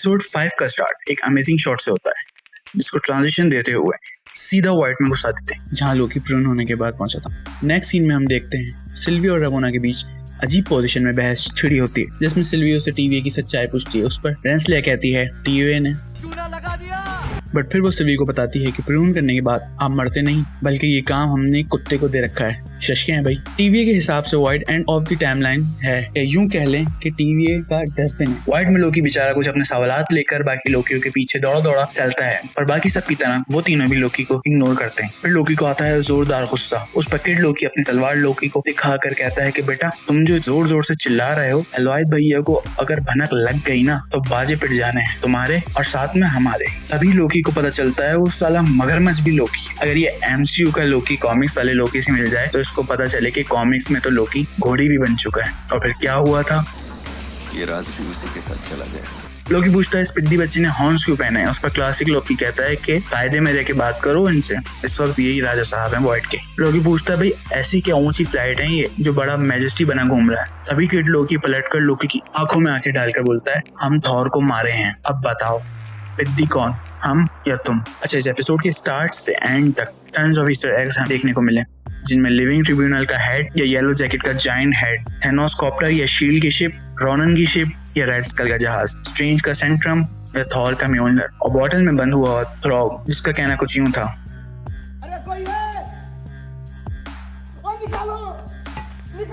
Episode 5 का start एक amazing shot से होता है, जिसको ट्रांजिशन देते हुए सीधा व्हाइट में घुसा देते हैं, जहाँ लोकी प्रून होने के बाद पहुंचा था। नेक्स्ट सीन में हम देखते हैं सिल्वी और रमोना के बीच अजीब पोजीशन में बहस छिड़ी होती है, जिसमें सिल्वी उसे टीवीए की सच्चाई पूछती है। उस पर रेंसले कहती है टीवीए ने चूना लगा दिया, बट फिर वो सिल्वी को बताती है कि प्रून करने के बाद आप मरते नहीं, बल्कि ये काम हमने कुत्ते को दे रखा है। शशके हैं भाई। टीवीए के हिसाब से white end of the timeline है, या यूं कह लें कि टीवीए का डस्टबिन है। व्हाइट में लोकी बेचारा कुछ अपने सवालात लेकर बाकी लोकियों के पीछे दौड़ा चलता है, पर बाकी सबकी तरह वो तीनों भी लोकी को इग्नोर करते हैं। फिर लोकी को आता है जोरदार गुस्सा। उस पर किड लोकी अपनी तलवार लोकी को दिखा कर कहता है कि बेटा तुम जो जोर जोर से चिल्ला रहे हो, एलॉयड भैया को अगर भनक लग गई ना तो बाजे पिट जाने हैं तुम्हारे और साथ में हमारे। तभी लोकी को पता चलता है वो साला मगरमच्छ भी लोकी। अगर ये एमसीयू का लोकी कॉमिक्स वाले लोकी से मिल जाए तो इसको पता चले कि कॉमिक्स में तो लोकी घोड़ी भी बन चुका है। और फिर क्या हुआ था, ये राज भी उसी के साथ चला गया। लोकी पूछता है इस पिद्दी बच्चे ने हॉर्न्स क्यों पहने हैं। उस पर क्लासिक लोकी कहता है कि कायदे में रह के बात करो इनसे, इस वक्त यही राजा साहब हैं व्हाइट के। लोकी पूछता है भाई ऐसी क्या ऊंची फ्लाइट है ये जो बड़ा मैजेस्टी बना घूम रहा है। तभी किड लोकी पलटकर लोकी की आंखों में आंखें डालकर बोलता है हम थॉर को मारे हैं, अब बताओ पिद्दी कौन, हम या तुम। अच्छा, इस एपिसोड के स्टार्ट से एंड तक टन्स ऑफ ईस्टर एग्स देखने को मिले, जिनमें लिविंग ट्रिब्यूनल का हेड या येलो जैकेट का जायंट हेड, थेनोस कॉप्टर या शील्ड की शिप, रोनन की शिप या रेड स्कल का जहाज, स्ट्रेंज का सेंट्रम या थॉर का म्योलनर, और बॉटल में बंद हुआ थ्रॉग जिसका कहना कुछ यूं था, अरे कोई है? और निकालो मुझे।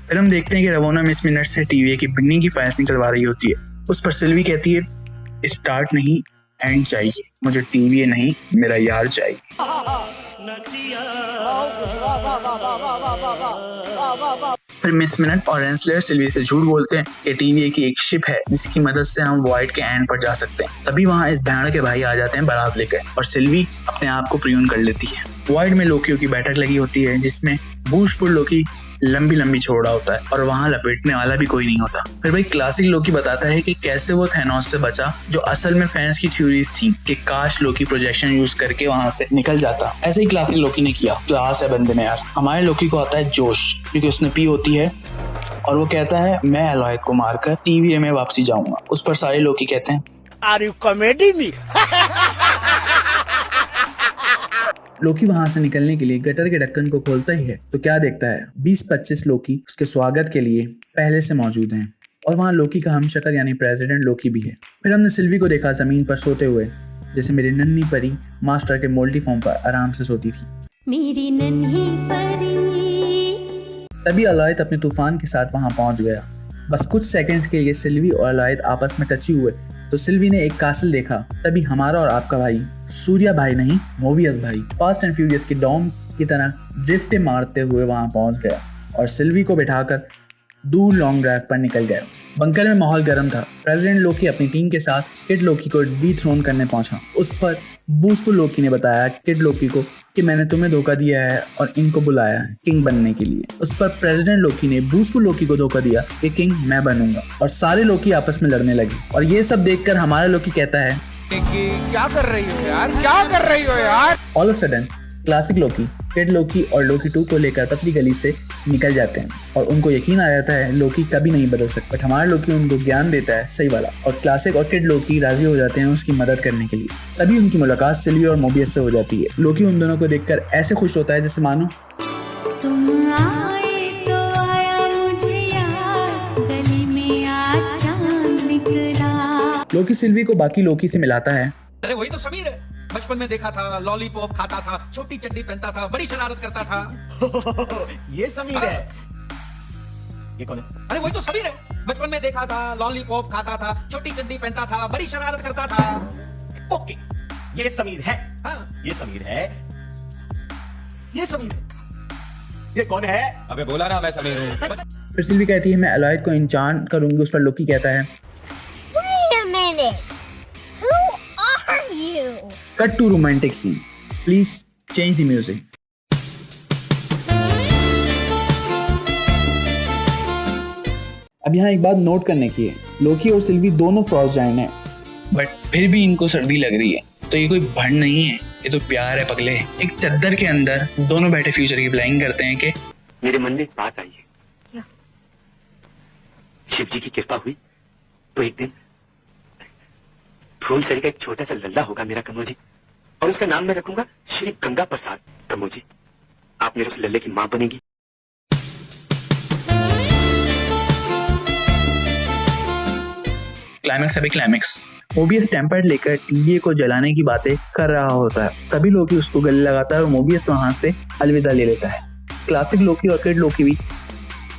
फिर हम देखते हैं कि रवोना मिस मिनट से टीवीए की बिगनिंग की फाइल्स निकलवा रही होती है। उस पर सिल्वी कहती है स्टार्ट नहीं एंड चाहिए, मुझे टीवीए नहीं मेरा यार चाहिए। फिर मिस मिनट और रेंसलर सिल्वी से झूठ बोलते हैं कि टीवीए की एक शिप है जिसकी मदद से हम व्हाइट के एंड पर जा सकते हैं। तभी वहाँ इस भयानक के भाई आ जाते हैं बारात लेकर, और सिल्वी अपने आप को प्रियून कर लेती है। व्हाइट में लोकियों की बैठक लगी होती है, जिसमें बूस्टफुल लोकी लंबी छोड़ा होता है और वहाँ लपेटने वाला भी कोई नहीं होता। फिर भाई क्लासिक लोकी बताता है कि कैसे वो थेनोस से बचा, जो असल में फैंस की थ्योरीज थी कि काश लोकी प्रोजेक्शन यूज करके वहाँ से निकल जाता। ऐसे ही क्लासिक लोकी ने किया। क्लास है बंदे में यार। हमारे लोकी को आता है जोश, क्योंकि उसने पी होती है और वो कहता है मैं एलॉयड को मारकर टीवीए में वापसी जाऊंगा। उस पर सारे लोकी कहते हैं आर यू कॉमेडी मी? लोकी वहां से निकलने के लिए गटर के ढक्कन को खोलता ही है तो क्या देखता है 20-25 लोकी उसके स्वागत के लिए पहले से मौजूद हैं, और वहां लोकी का हमशक्ल यानी प्रेसिडेंट लोकी भी है। फिर हमने सिल्वी को देखा जमीन पर सोते हुए, जैसे मेरी नन्ही परी मास्टर के मोल्टी फॉर्म पर आराम से सोती थी। मेरी नन्ही परी। तभी अलायद अपने तूफान के साथ वहां पहुंच गया। बस कुछ सेकंड्स के लिए सिल्वी और अलायद आपस में टची हुए तो सिल्वी ने एक कासल देखा। तभी हमारा और आपका भाई, सूर्या भाई नहीं मोबियस भाई, फास्ट एंड फ्यूरियस की डॉम की तरह ड्रिफ्ट मारते हुए वहां पहुंच गया और सिल्वी को बिठाकर दूर लॉन्ग ड्राइव पर निकल गया। बंकर में माहौल गर्म था। प्रेसिडेंट लोकी अपनी टीम के साथ किड लोकी को डीथ्रोन करने पहुंचा। उस पर बूस्टफुल लोकी ने बताया किड लोकी को कि मैंने तुम्हें धोखा दिया है और इनको बुलाया है किंग बनने के लिए। उस पर प्रेसिडेंट लोकी ने बूस्टफुल लोकी को धोखा दिया कि किंग मैं बनूंगा, और सारे लोकी आपस में लड़ने लगे। और ये सब देखकर हमारा लोकी कहता है क्या कर रही हो यार, क्या कर रही हो यार? All of sudden classic Loki kid Loki और लोकी 2 को लेकर पतली गली से निकल जाते हैं, और उनको यकीन आ जाता है लोकी कभी नहीं बदल सकता। बट हमारा लोकी उनको ज्ञान देता है सही वाला, और क्लासिक और किड लोकी राजी हो जाते हैं उसकी मदद करने के लिए। तभी उनकी मुलाकात सिल्वी और मोबियस से हो जाती है। लोकी उन दोनों को देखकर ऐसे खुश होता है जैसे मानो तुम आए तो आया मुझे याद, गली में आज चांद निकला। लोकी सिल्वी को बाकी लोकी से मिलाता है। अरे वही तो समीर है, बचपन में देखा था, लॉलीपॉप खाता था, छोटी चड्डी पहनता था, बड़ी शरारत करता था। ये समीर है। ये कौन है? अरे वही तो समीर है, बचपन में देखा था, लॉलीपॉप खाता था, छोटी चड्डी पहनता था, बड़ी शरारत करता था। ओके, ये समीर है। हाँ। ये समीर है। ये समीर है। ये कौन है? अबे बोला ना मैं समीर हूँ। फिर सिल्वी कहती है मैं अलायद को इंचांट करूंगी। उस पर लोकी कहता है Wait a minute. Who are you? Cut to romantic scene, please change the music. अब यहाँ एक बात नोट करने की है, लोकी और सिल्वी दोनों फ्रॉस्ट जाइंट हैं, बट फिर भी इनको सर्दी लग रही है। तो ये कोई भंड नहीं है, ये तो प्यार है पगले। एक चद्दर के अंदर दोनों बैठे फ्यूचर की प्लानिंग करते हैं कि मेरे मन में एक बात आई है। क्या? शिव जी की कृपा हुई तो एक दिन फूल सरी का एक छोटा सा लल्ला होगा मेरा कमो जी, और उसका नाम मैं रखूंगा श्री गंगा प्रसाद। कमो जी, आप मेरे उस लल्ले की मां बनेगी। क्लाइमेक्स अभी क्लाइमेक्स। मोबियस टेम्पर लेकर टीए को जलाने की बातें कर रहा होता है, तभी लोकी उसको गले लगाता है और मोबियस वहां से अलविदा ले लेता है। क्लासिक लोकी और किड लोकी भी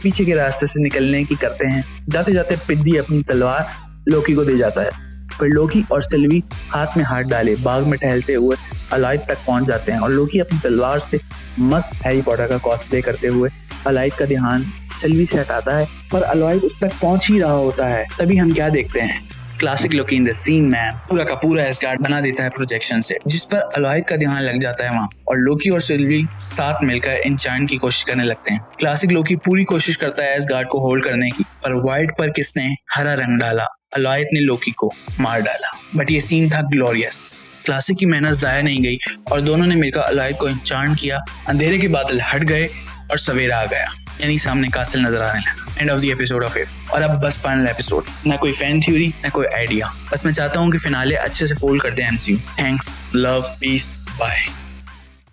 पीछे के रास्ते से निकलने की करते हैं। जाते जाते पिद्दी अपनी तलवार लोकी को दे जाता है। फिर लोकी और सिल्वी हाथ में हाथ डाले बाग में टहलते हुए अलाइड तक पहुंच जाते हैं और लोकी अपनी तलवार से मस्त हैरी पॉटर का कॉस्प्ले करते हुए अलाइड का ध्यान सिल्वी से हटाता है, पर अलाइड उस तक पहुंच ही रहा होता है। तभी हम क्या देखते हैं, classic Loki in the scene में पूरा का पूरा एस्गार्ड बना देता है प्रोजेक्शन से, जिस पर अलाइड का ध्यान लग जाता है वहाँ, और लोकी और सिल्वी साथ मिलकर एन्चांट की कोशिश करने लगते हैं। क्लासिक लोकी पूरी कोशिश करता है एस्गार्ड को होल्ड करने की, पर व्हाइट पर किसने हरा रंग डाला, अलाइड ने लोकी को मार डाला। बट ये सीन था ग्लोरियस। क्लासिक की मेहनत जाया नहीं गई और दोनों ने मिलकर अलाइड को एन्चांट किया। अंधेरे के बादल हट गए और सवेरा आ गया, यानी सामने कासल नजर आने लगा। End of the episode of if. और अब बस फाइनल एपिसोड, ना कोई फैन थ्योरी ना कोई आइडिया, बस मैं चाहता हूँ कि फिनाले अच्छे से फोल्ड कर दे MCU. Thanks, love, peace, bye.